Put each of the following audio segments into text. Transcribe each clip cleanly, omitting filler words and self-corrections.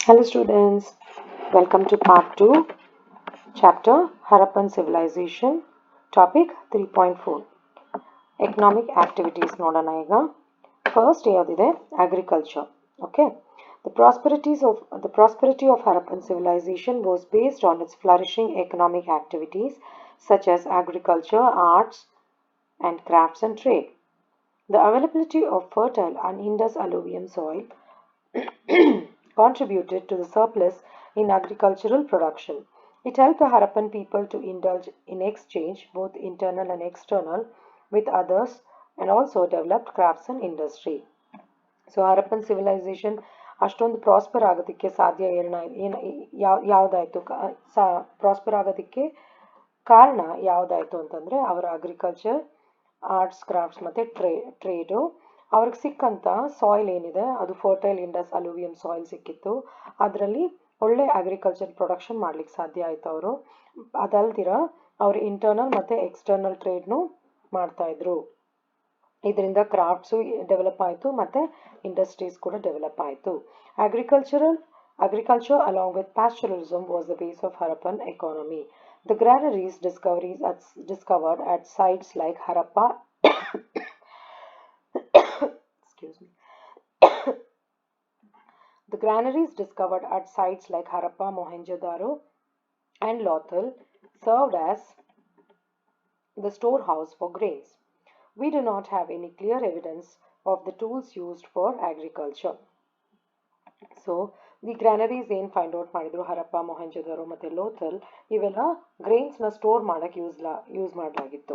Hello students, welcome to part 2, chapter Harappan Civilization, topic 3.4 Economic Activities ನೋಡೋಣ ಈಗ. First ಯಾವುದಿದೆ agriculture. Okay. The prosperity of Harappan civilization was based on its flourishing economic activities such as agriculture, arts and crafts and trade. The availability of fertile and Indus alluvium soil contributed to the surplus in agricultural production. It helped the Harappan people to indulge in exchange, both internal and external, with others and also developed crafts and industry. So Harappan civilisation ಅಷ್ಟೊಂದು prosper ಆಗೋದಕ್ಕೆ ಸಾಧ್ಯ ಯಾವುದಾಯಿತು prosper ಆಗೋದಕ್ಕೆ ಕಾರಣ ಯಾವುದಾಯಿತು ಅಂತಂದರೆ ಅವರ agriculture, arts, crafts ಮತ್ತು trade. ಅವ್ರಿಗೆ ಸಿಕ್ಕಂಥ soil ಏನಿದೆ ಅದು ಫರ್ಟೈಲ್ ಇಂಡಸ್ ಅಲುವಿಯಂ ಸಾಯಿಲ್ ಸಿಕ್ಕಿತ್ತು. ಅದರಲ್ಲಿ ಒಳ್ಳೆ ಅಗ್ರಿಕಲ್ಚರ್ ಪ್ರೊಡಕ್ಷನ್ ಮಾಡ್ಲಿಕ್ಕೆ ಸಾಧ್ಯ ಆಯಿತು ಅವರು. ಅದಲ್ದಿರ ಅವರು ಇಂಟರ್ನಲ್ ಮತ್ತು ಎಕ್ಸ್ಟರ್ನಲ್ ಟ್ರೇಡ್ನು ಮಾಡ್ತಾಯಿದ್ರು. ಇದರಿಂದ ಕ್ರಾಫ್ಟ್ಸು ಡೆವಲಪ್ ಆಯಿತು ಮತ್ತು ಇಂಡಸ್ಟ್ರೀಸ್ ಕೂಡ ಡೆವಲಪ್ ಆಯಿತು. Agriculture along with pastoralism was the base of Harappan economy. The granaries discovered at sites like Harappa excuse me. The granaries discovered at sites like Harappa, Mohenjo-daro and Lothal served as the storehouse for grains. We do not have any clear evidence of the tools used for agriculture. So, the granaries ಏನು find out ಮಾಡಿದ್ರು ಹರಪ್ಪ, ಮೊಹೆಂಜೊದಾರೋ ಮತ್ತು ಲೋಥಲ್, ಇವೆಲ್ಲ ಗ್ರೈನ್ಸ್ನ store ಮಾಡೋಕ್ಕೆ use ಮಾಡಲಾಗಿತ್ತು.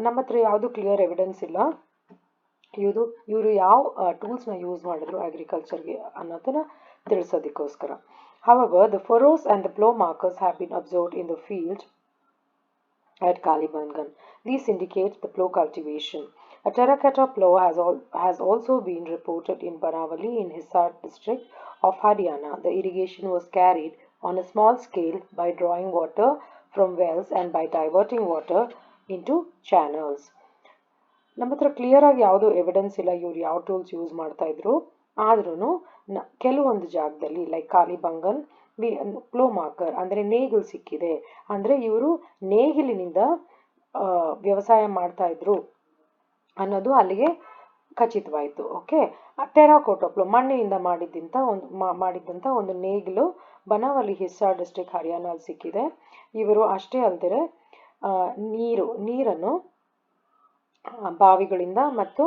ನಮ್ಮ ಹತ್ರ ಯಾವುದು clear evidence ಇಲ್ಲ ಇವರು ಯಾವ ಟೂಲ್ಸ್ನ ಯೂಸ್ ಮಾಡಿದ್ರು ಅಗ್ರಿಕಲ್ಚರ್ಗೆ ಅನ್ನೋದನ್ನ ತಿಳಿಸೋದಕ್ಕೋಸ್ಕರ. However, the furrows and the plough markers have been observed in the field at Kalibangan. These indicate the plough cultivation. A terracotta plough has also been reported in Banavali in Hisar district of Haryana. The irrigation was carried on a small scale by drawing water from wells and by diverting water into channels. ನಮ್ಮ ಹತ್ರ clear ಆಗಿ ಯಾವುದೂ evidence ಇಲ್ಲ ಇವ್ರು ಯಾವ tools use ಮಾಡ್ತಾ ಇದ್ರು. ಆದ್ರೂ ಕೆಲವೊಂದು ಜಾಗದಲ್ಲಿ ಲೈಕ್ ಕಾಲಿಬಂಗನ್ ಪ್ಲೋ ಮಾರ್ಕರ್ ಅಂದರೆ ನೇಗಿಲು ಸಿಕ್ಕಿದೆ, ಅಂದರೆ ಇವರು ನೇಗಿಲಿನಿಂದ ವ್ಯವಸಾಯ ಮಾಡ್ತಾ ಇದ್ರು ಅನ್ನೋದು ಅಲ್ಲಿಗೆ ಖಚಿತವಾಯಿತು. ಓಕೆ. ಟೆರಾಕೋಟಾ ಪ್ಲೋ ಮಣ್ಣಿನಿಂದ ಮಾಡಿದ್ದಂಥ ಒಂದು ನೇಗಿಲು ಬನವಲಿ ಹಿಸ್ಸಾರ್ ಡಿಸ್ಟ್ರಿಕ್ಟ್ ಹರಿಯಾಣಲ್ಲಿ ಸಿಕ್ಕಿದೆ. ಇವರು ಅಷ್ಟೇ ಅಲ್ಲದೆ ನೀರನ್ನು ಬಾವಿಗಳಿಂದ ಮತ್ತು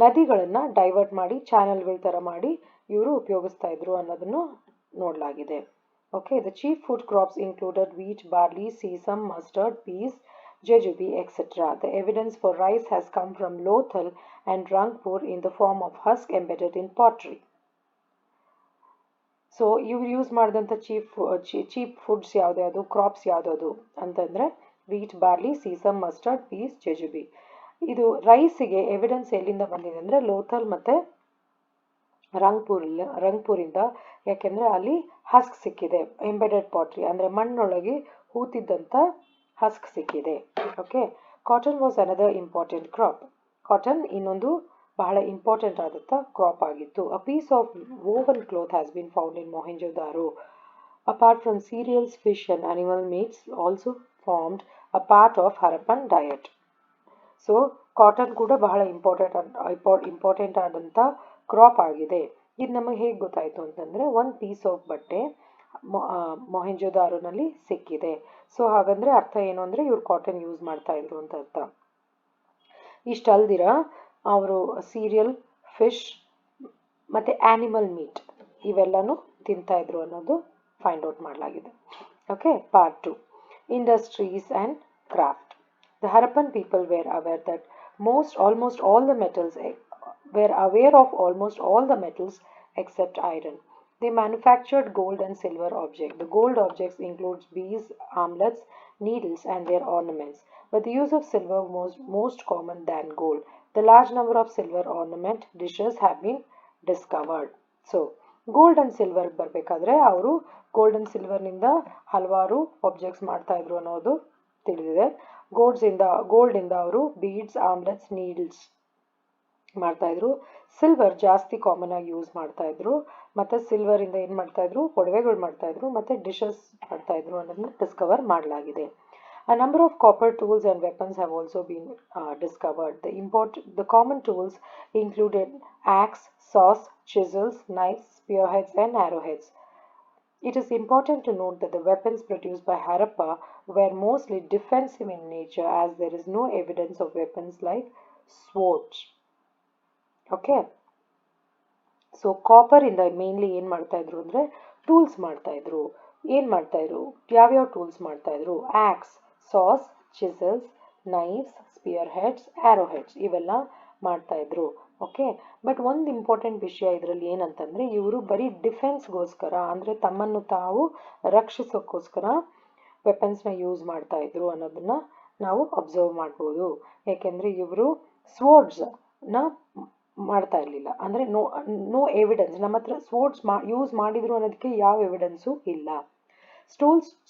ನದಿಗಳನ್ನು ಡೈವರ್ಟ್ ಮಾಡಿ ಚಾನಲ್ಗಳ ಥರ ಮಾಡಿ ಇವರು ಉಪಯೋಗಿಸ್ತಾ ಇದ್ರು ಅನ್ನೋದನ್ನು ನೋಡಲಾಗಿದೆ. Okay. The chief food crops included wheat, barley, sesame, mustard, peas, jejube, etc. The evidence for rice has come from Lothal and Rangpur in the form of husk embedded in pottery. So ಇವ್ರು use ಮಾಡಿದಂಥ cheap foods ಯಾವುದ್ಯಾವುದು, crops ಯಾವುದಾವುದು ಅಂತಂದರೆ wheat, barley, sesame, mustard, peas, jejube. ಇದು ರೈಸಿಗೆ evidence ಎಲ್ಲಿಂದ ಬಂದಿದೆ ಅಂದರೆ ಲೋಥಲ್ ಮತ್ತು ರಂಗ್ಪುರಿಂದ. ಯಾಕೆಂದರೆ ಅಲ್ಲಿ ಹಸ್ಕ್ ಸಿಕ್ಕಿದೆ, ಎಂಬೆಡೆಡ್ ಪಾಟ್ರಿ ಅಂದರೆ ಮಣ್ಣೊಳಗೆ ಹೂತಿದ್ದಂಥ ಹಸ್ಕ್ ಸಿಕ್ಕಿದೆ. Okay. Cotton was another important crop. Cotton ಇನ್ನೊಂದು ಬಹಳ ಇಂಪಾರ್ಟೆಂಟ್ ಆದಂಥ ಕ್ರಾಪ್ ಆಗಿತ್ತು. A piece of woven cloth has been found in Mohenjo-daro. Apart from cereals, fish and animal meats also formed a part of Harappan diet. So cotton ಕೂಡ ಬಹಳ important ಆದಂಥ crop ಆಗಿದೆ. ಇದು ನಮಗೆ ಹೇಗೆ ಗೊತ್ತಾಯಿತು ಅಂತಂದರೆ ಒಂದು ಪೀಸ್ ಆಫ್ ಬಟ್ಟೆ ಮೊಹೆಂಜೊದಾರೋನಲ್ಲಿ ಸಿಕ್ಕಿದೆ. ಸೊ ಹಾಗಂದರೆ ಅರ್ಥ ಏನು ಅಂದರೆ ಇವ್ರು ಕಾಟನ್ ಯೂಸ್ ಮಾಡ್ತಾ ಇದ್ರು ಅಂತ ಅರ್ಥ. ಇಷ್ಟಲ್ದಿರ ಅವರು ಸೀರಿಯಲ್, ಫಿಶ್ ಮತ್ತು ಆ್ಯನಿಮಲ್ ಮೀಟ್ ಇವೆಲ್ಲನೂ ತಿಂತಾಯಿದ್ರು ಅನ್ನೋದು ಫೈಂಡ್ ಔಟ್ ಮಾಡಲಾಗಿದೆ. Okay. Part 2 industries and craft. The Harappan people were aware of almost all the metals except iron. They manufactured gold and silver objects. The gold objects include beads, armlets, needles, and their ornaments. But the use of silver was most common than gold. The large number of silver ornament dishes have been discovered. So, gold and silver ಬರಬೇಕಾದ್ರೆ ಅವರು gold and ಸಿಲ್ವರ್ನಿಂದ ಹಲವಾರು objects ಮಾಡ್ತಾ ಇದ್ರು ಅನ್ನೋದು ತಿಳಿದಿದೆ. ಗೋಲ್ಡಿಂದ ಅವರು beads, ಆಮ್ಲೆಟ್ಸ್, needles ಮಾಡ್ತಾಯಿದ್ರು. Silver ಜಾಸ್ತಿ ಕಾಮನ್ ಆಗಿ ಯೂಸ್ ಮಾಡ್ತಾಯಿದ್ರು. ಮತ್ತು ಸಿಲ್ವರಿಂದ ಏನು ಮಾಡ್ತಾಯಿದ್ರು, ಒಡವೆಗಳು ಮಾಡ್ತಾಯಿದ್ರು ಮತ್ತು ಡಿಶಸ್ ಮಾಡ್ತಾಯಿದ್ರು ಅನ್ನೋದನ್ನ ಡಿಸ್ಕವರ್ ಮಾಡಲಾಗಿದೆ. A number of copper tools and weapons have also been discovered. The common tools included axe, saws, chisels, knives, spearheads, and arrowheads. It is important to note that the weapons produced by Harappa were mostly defensive in nature, as there is no evidence of weapons like swords. Okay. So ಕಾಪರಿಂದ mainly ಏನು ಮಾಡ್ತಾಯಿದ್ರು ಅಂದರೆ tools ಮಾಡ್ತಾಯಿದ್ರು. ಏನು ಮಾಡ್ತಾಯಿದ್ರು, ಯಾವ್ಯಾವ tools ಮಾಡ್ತಾಯಿದ್ರು? Axes, saws, chisels, knives, spear heads, arrow heads ಇವೆಲ್ಲ ಮಾಡ್ತಾಯಿದ್ರು. ಓಕೆ. ಬಟ್ ಒಂದು ಇಂಪಾರ್ಟೆಂಟ್ ವಿಷಯ ಇದರಲ್ಲಿ ಏನಂತಂದರೆ, ಇವರು ಬರೀ ಡಿಫೆನ್ಸ್ಗೋಸ್ಕರ ಅಂದರೆ ತಮ್ಮನ್ನು ತಾವು ರಕ್ಷಿಸೋಕ್ಕೋಸ್ಕರ ವೆಪನ್ಸ್ನ ಯೂಸ್ ಮಾಡ್ತಾಯಿದ್ರು ಅನ್ನೋದನ್ನು ನಾವು ಅಬ್ಸರ್ವ್ ಮಾಡ್ಬೋದು. ಏಕೆಂದರೆ ಇವರು ಸ್ವೋರ್ಡ್ಸ್ನ ಮಾಡ್ತಾ ಇರಲಿಲ್ಲ. ಅಂದರೆ ಎವಿಡೆನ್ಸ್, ನಮ್ಮ ಹತ್ರ ಸ್ವೋರ್ಡ್ಸ್ ಯೂಸ್ ಮಾಡಿದ್ರು ಅನ್ನೋದಕ್ಕೆ ಯಾವ ಎವಿಡೆನ್ಸು ಇಲ್ಲ.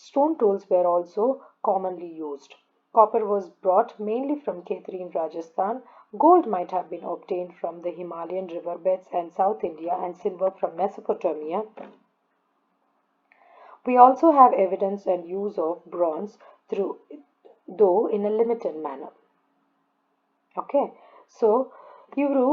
Stone tools were also commonly used. Copper was brought mainly from Khetri in Rajasthan. Gold might have been obtained from the Himalayan riverbeds and South India, and silver from Mesopotamia. We also have evidence and use of bronze, though in a limited manner. Okay, so ಇವರು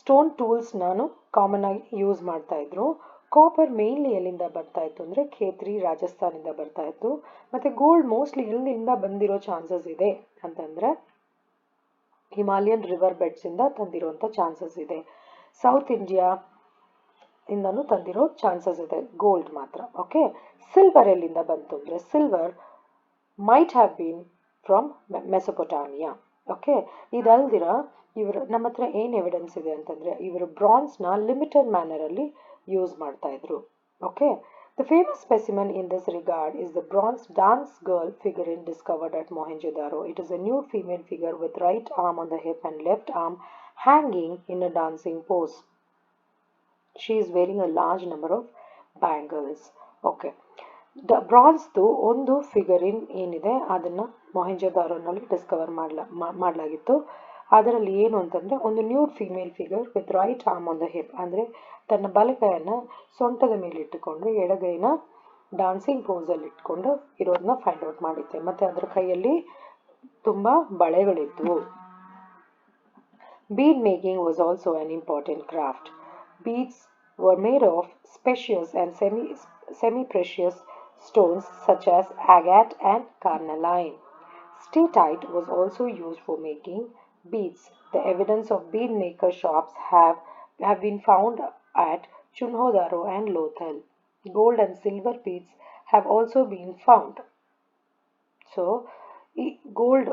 stone tools ನಾನು common ಆಗಿ use ಮಾಡ್ತಾ ಇದ್ರು. Copper mainly ಎಲ್ಲಿಂದ ಬರ್ತಾ ಇತ್ತು ಅಂದರೆ ಖೇತ್ರಿ, ರಾಜಸ್ಥಾನಿಂದ ಬರ್ತಾ ಇತ್ತು. ಮತ್ತು ಗೋಲ್ಡ್ ಮೋಸ್ಟ್ಲಿ ಎಲ್ಲಿಂದ ಬಂದಿರೋ ಚಾನ್ಸಸ್ ಇದೆ ಅಂತಂದರೆ ಹಿಮಾಲಯನ್ ರಿವರ್ ಬೆಡ್ಸಿಂದ ತಂದಿರೋಂಥ ಚಾನ್ಸಸ್ ಇದೆ. ಸೌತ್ ಇಂಡಿಯಾ ಇಂದನೂ ತಂದಿರೋ ಚಾನ್ಸಸ್ ಇದೆ ಗೋಲ್ಡ್ ಮಾತ್ರ. ಓಕೆ. ಸಿಲ್ವರ್ ಎಲ್ಲಿಂದ ಬಂತು ಅಂದರೆ silver might have been from Mesopotamia. Okay. ಇದಲ್ದಿರ ಇವರು ನಮ್ಮ ಹತ್ರ ಏನು ಎವಿಡೆನ್ಸ್ ಇದೆ ಅಂತಂದರೆ ಇವರು ಬ್ರಾನ್ಸ್ನ ಲಿಮಿಟೆಡ್ ಮ್ಯಾನರಲ್ಲಿ ಯೂಸ್ ಮಾಡ್ತಾಯಿದ್ರು. Okay. The famous specimen in this regard is the bronze dance girl figurine discovered at Mohenjo-daro. It is a nude female figure with right arm on the hip and left arm hanging in a dancing pose. She is wearing a large number of bangles. Okay. ಬ್ರಾನ್ಸ್ದು ಒಂದು ಫಿಗರಿನ್ ಏನಿದೆ ಅದನ್ನು ಮೊಹೆಂಜೊದಾರೋನಲ್ಲಿ Discover ಮಾಡಲಾಗಿತ್ತು. ಅದರಲ್ಲಿ ಏನು ಅಂತಂದರೆ ಒಂದು nude female figure with right arm on the hip, ಅಂದರೆ ತನ್ನ ಬಲಗೈಯನ್ನು ಸೊಂಟದ ಮೇಲೆ ಇಟ್ಟುಕೊಂಡು ಎಡಗೈನ ಡಾನ್ಸಿಂಗ್ ಪೋಸಲ್ಲಿ ಇಟ್ಕೊಂಡು ಇರೋದನ್ನ ಫೈಂಡ್ ಔಟ್ ಮಾಡಿದ್ದೆ. ಮತ್ತು ಅದರ ಕೈಯಲ್ಲಿ ತುಂಬ ಬಳೆಗಳಿದ್ವು. Bead making was also an important craft. Beads were made of precious and semi-precious stones such as agate and carnelian. Statite was also used for making beads. The evidence of bead maker shops have been found at Chunhodaro and Lothal. Gold and silver beads have also been found. So, ಈ gold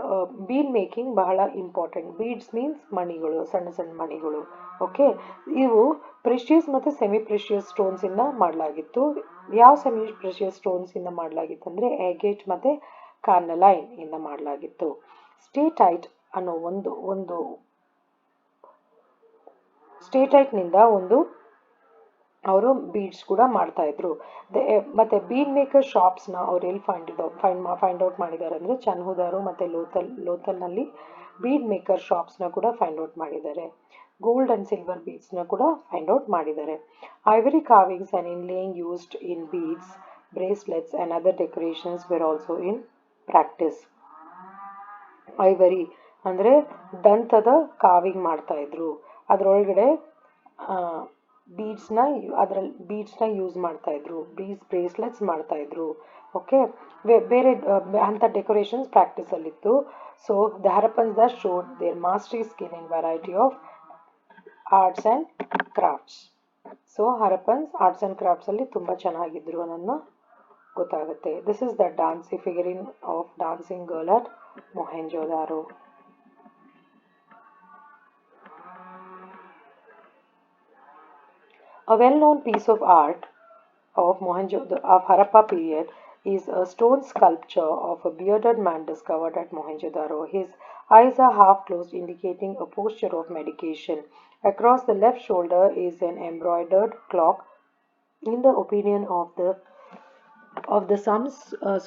bead making ಬಹಳ important. Beads means ಮಣಿಗಳು, ಸಣ್ಣ ಸಣ್ಣ ಮಣಿಗಳು. Okay. ಇವು precious ಮತ್ತು semi precious ಸ್ಟೋನ್ಸಿಂದ ಮಾಡಲಾಗಿತ್ತು. ಯಾವ semi precious ಸ್ಟೋನ್ಸಿಂದ ಮಾಡಲಾಗಿತ್ತು ಅಂದರೆ ಆಗೇಟ್ ಮತ್ತು ಕಾರ್ನಲೈನ್ ಇಂದ ಮಾಡಲಾಗಿತ್ತು. ಸ್ಟೇಟೈಟ್ ಅನ್ನೋ ಒಂದು ಸ್ಟೇಟೈಟ್ನಿಂದ ಅವರು ಬೀಡ್ಸ್ ಕೂಡ ಮಾಡ್ತಾಯಿದ್ರು. ಮತ್ತು ಬೀಡ್ ಮೇಕರ್ ಶಾಪ್ಸ್ನ ಅವ್ರು ಎಲ್ಲಿ ಫೈಂಡ್ ಔಟ್ ಮಾಡಿದ್ದಾರೆ ಅಂದರೆ ಚನ್ಹುದಾರು ಮತ್ತು ಲೋಥಲ್ನಲ್ಲಿ ಬೀಡ್ ಮೇಕರ್ ಶಾಪ್ಸ್ನ ಕೂಡ ಫೈಂಡ್ ಔಟ್ ಮಾಡಿದ್ದಾರೆ. ಗೋಲ್ಡ್ ಆ್ಯಂಡ್ ಸಿಲ್ವರ್ ಬೀಡ್ಸ್ನ ಕೂಡ ಫೈಂಡ್ ಔಟ್ ಮಾಡಿದ್ದಾರೆ. Ivory carvings and inlaying used in beads, bracelets and other decorations were also in practice. Ivory ಅಂದರೆ ದಂತದ ಕಾವಿಂಗ್ ಮಾಡ್ತಾಯಿದ್ರು. ಅದರೊಳಗಡೆ ಬೀಡ್ಸ್ನ ಯೂಸ್ ಮಾಡ್ತಾಯಿದ್ರು. ಬ್ರೇಸ್ಲೆಟ್ಸ್ ಮಾಡ್ತಾಯಿದ್ರು. ಓಕೆ. ಬೇರೆ ಅಂಥ ಡೆಕೋರೇಷನ್ಸ್ ಪ್ರಾಕ್ಟೀಸಲ್ಲಿತ್ತು. So the Harappans that showed their mastery skill in variety of arts and crafts. So Harappans arts and ಕ್ರಾಫ್ಟ್ಸಲ್ಲಿ ತುಂಬ ಚೆನ್ನಾಗಿದ್ರು ಅನ್ನೋದನ್ನ ಗೊತ್ತಾಗುತ್ತೆ. This is the figurine of dancing girl at Mohenjodaro. A well-known piece of art of Harappa period is a stone sculpture of a bearded man discovered at Mohenjo-daro. His eyes are half closed, indicating a posture of meditation. Across the left shoulder is an embroidered clock. In the opinion of some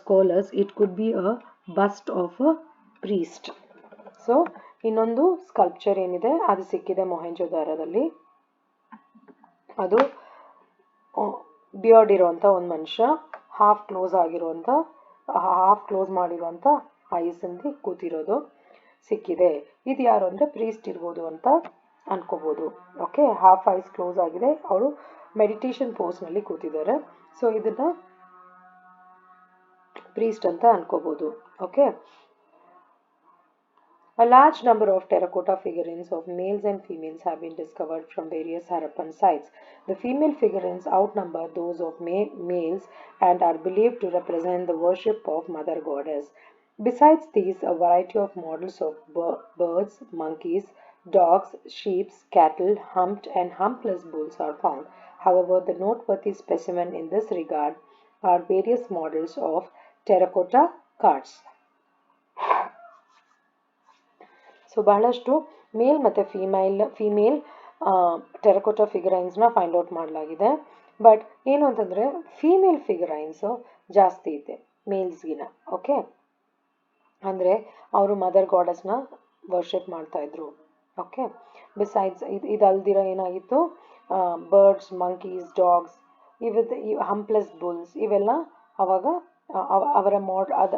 scholars, it could be a bust of a priest. So ಇನ್ನೊಂದು sculpture ಏನಿದೆ ಅದು ಸಿಕ್ಕಿದೆ ಮೊಹೆಂಜೊದಾರದಲ್ಲಿ. ಅದು beard ಇರುವಂಥ ಒಂದು ಮನುಷ್ಯ, half close ಮಾಡಿರುವಂಥ ಐಸಂದಿ ಕೂತಿರೋದು ಸಿಕ್ಕಿದೆ. ಇದು ಯಾರು ಅಂದರೆ ಪ್ರೀಸ್ಟ್ ಇರ್ಬೋದು ಅಂತ ಅನ್ಕೋಬೋದು. ಓಕೆ, ಹಾಫ್ ಐಸ್ ಕ್ಲೋಸ್ ಆಗಿದೆ, ಅವರು ಮೆಡಿಟೇಷನ್ ಪೋಸ್ನಲ್ಲಿ ಕೂತಿದ್ದಾರೆ. ಸೊ ಇದನ್ನ ಪ್ರೀಸ್ಟ್ ಅಂತ ಅನ್ಕೋಬೋದು. Okay, a large number of terracotta figurines of males and females have been discovered from various Harappan sites. The female figurines outnumber those of males and are believed to represent the worship of Mother Goddess. Besides these, a variety of models of birds, monkeys, dogs, sheep, cattle, humped and humpless bulls are found. However, the noteworthy specimen in this regard are various models of terracotta carts. So ಬಹಳಷ್ಟು ಮೇಲ್ ಮತ್ತು female terracotta ಫಿಗರೈನ್ಸ್ನ find out ಮಾಡಲಾಗಿದೆ. But ಏನು ಅಂತಂದರೆ female ಫಿಗರೈನ್ಸು ಜಾಸ್ತಿ ಇದೆ ಮೇಲ್ಸ್ಗಿನ. Okay, ಅಂದರೆ ಅವರು mother ಗಾಡಸ್ನ worship ಮಾಡ್ತಾಯಿದ್ರು. ಓಕೆ, ಬಿಸೈಡ್ಸ್ ಇದಲ್ದಿರ ಏನಾಗಿತ್ತು, ಬರ್ಡ್ಸ್, ಮಂಕೀಸ್, ಡಾಗ್ಸ್, ಹಂಪ್ಲೆಸ್ ಬುಲ್ಸ್ ಇವೆಲ್ಲ ಅವಾಗ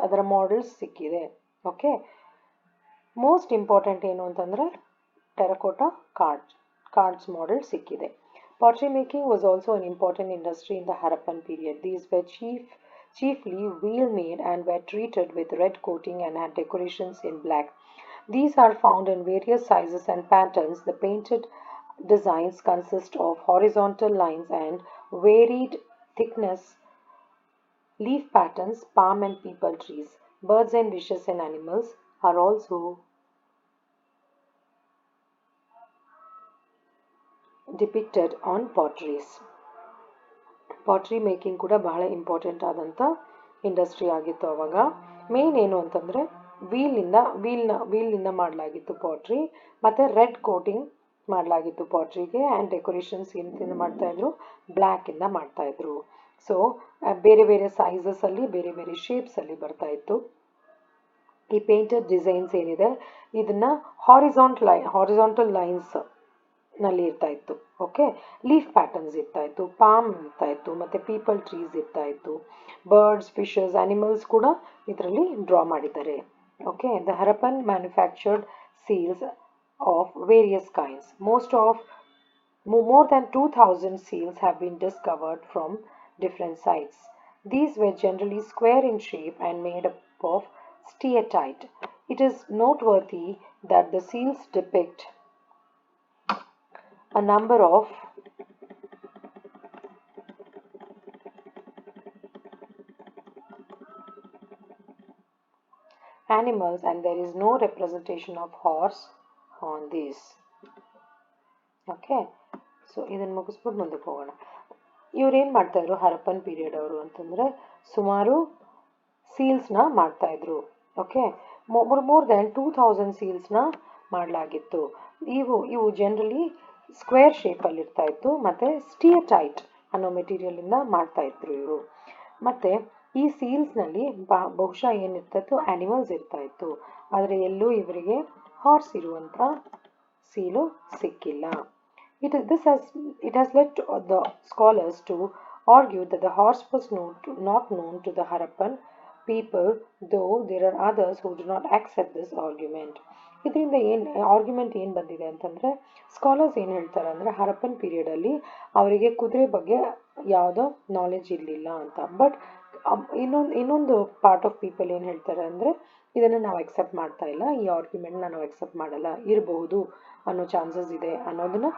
ಅದರ ಮಾಡೆಲ್ಸ್ ಸಿಕ್ಕಿದೆ. ಓಕೆ, ಮೋಸ್ಟ್ ಇಂಪಾರ್ಟೆಂಟ್ ಏನು ಅಂತಂದರೆ ಟೆರಕೋಟಾ ಕಾರ್ಡ್ಸ್ ಮಾಡೆಲ್ ಸಿಕ್ಕಿದೆ. Pottery making was also an important industry in the Harappan period. These were chiefly wheel made and were treated with red coating and had decorations in black. These are found in various sizes and patterns. The painted designs consist of horizontal lines and varied thickness, leaf patterns, palm and peepal trees. Birds and fishes and animals are also depicted on potteries. Pottery making ಕೂಡ ಬಹಳ important ಆದಂಥ industry ಆಗಿತ್ತು ಅವಾಗ. Main ಏನು ಅಂತಂದರೆ ವೀಲ್ನಿಂದ ಮಾಡಲಾಗಿತ್ತು pottery, ಮತ್ತು red coating ಮಾಡಲಾಗಿತ್ತು ಪಾಟ್ರಿಗೆ. ಆ್ಯಂಡ್ ಡೆಕೋರೇಷನ್ಸ್ ಏನಂತ ಮಾಡ್ತಾಯಿದ್ರು, ಬ್ಲ್ಯಾಕಿಂದ ಮಾಡ್ತಾಯಿದ್ರು. ಸೊ ಬೇರೆ ಬೇರೆ ಸೈಜಸಲ್ಲಿ ಬೇರೆ ಬೇರೆ ಶೇಪ್ಸಲ್ಲಿ ಬರ್ತಾಯಿತ್ತು. ಈ ಪೇಂಟೆಡ್ ಡಿಸೈನ್ಸ್ ಏನಿದೆ ಇದನ್ನು ಹಾರಿಜಾಂಟಲ್ ಲೈನ್ಸ್ ನಲ್ಲಿ ಇರ್ತಾ ಇತ್ತು. ಓಕೆ, ಲೀಫ್ ಪ್ಯಾಟರ್ನ್ಸ್ ಇರ್ತಾ ಇತ್ತು, ಪಾಮ್ ಇರ್ತಾ ಇತ್ತು, ಮತ್ತು ಪೀಪಲ್ ಟ್ರೀಸ್ ಇರ್ತಾ ಇತ್ತು. ಬರ್ಡ್ಸ್, ಫಿಶಸ್, ಆನಿಮಲ್ಸ್ ಕೂಡ ಇದರಲ್ಲಿ ಡ್ರಾ ಮಾಡಿದ್ದಾರೆ. Okay, the Harappan manufactured seals of various kinds. more than 2000 seals have been discovered from different sites. These were generally square in shape and made up of steatite. It is noteworthy that the seals depict a number of animals and there is no representation of horse on these. Okay, so ಇದನ್ನು ಮುಗಿಸ್ಬಿಟ್ಟು ಮುಂದಕ್ಕೆ ಹೋಗೋಣ. ಇವ್ರೇನು ಮಾಡ್ತಾಯಿದ್ರು Harappan period ಅವರು ಅಂತಂದರೆ ಸುಮಾರು ಸೀಲ್ಸ್ನ ಮಾಡ್ತಾಯಿದ್ರು. Okay, more than 2000 ಸೀಲ್ಸ್ನ ಮಾಡಲಾಗಿತ್ತು. ಇವು ಜನರಲಿ ಸ್ಕ್ವೇರ್ ಶೇಪಲ್ಲಿ ಇರ್ತಾ ಇತ್ತು, ಮತ್ತು ಸ್ಟಿಯಟೈಟ್ ಅನ್ನೋ ಮೆಟೀರಿಯಲಿಂದ ಮಾಡ್ತಾಯಿದ್ರು ಇವರು. ಮತ್ತು ಈ ಸೀಲ್ಸ್ನಲ್ಲಿ ಬಹುಶಃ ಏನಿರ್ತಾಯಿತ್ತು, ಆ್ಯನಿಮಲ್ಸ್ ಇರ್ತಾಯಿತ್ತು. ಆದರೆ ಎಲ್ಲೂ ಇವರಿಗೆ ಹಾರ್ಸ್ ಇರುವಂಥ ಸೀಲು ಸಿಕ್ಕಿಲ್ಲ. It has led to the scholars to argue that the horse was not known to the Harappan people, though there are others who do not accept this argument. ಇದರಿಂದ argument ಏನು ಬಂದಿದೆ ಅಂತಂದರೆ, scholars ಏನು ಹೇಳ್ತಾರೆ ಅಂದರೆ ಹರಪ್ಪನ್ ಪೀರಿಯಡಲ್ಲಿ ಅವರಿಗೆ ಕುದುರೆ ಬಗ್ಗೆ ಯಾವುದೋ ನಾಲೆಜ್ ಇರಲಿಲ್ಲ ಅಂತ. ಬಟ್ ಇನ್ನೊಂದು ಪಾರ್ಟ್ ಆಫ್ ಪೀಪಲ್ ಏನು ಹೇಳ್ತಾರೆ ಅಂದರೆ ಇದನ್ನು ನಾವು ಎಕ್ಸೆಪ್ಟ್ ಮಾಡ್ತಾ ಇಲ್ಲ, ಈ ಆರ್ಗ್ಯುಮೆಂಟ್ನ ನಾವು ಎಕ್ಸೆಪ್ಟ್ ಮಾಡಲ್ಲ, ಇರಬಹುದು ಅನ್ನೋ ಚಾನ್ಸಸ್ ಇದೆ ಅನ್ನೋದನ್ನು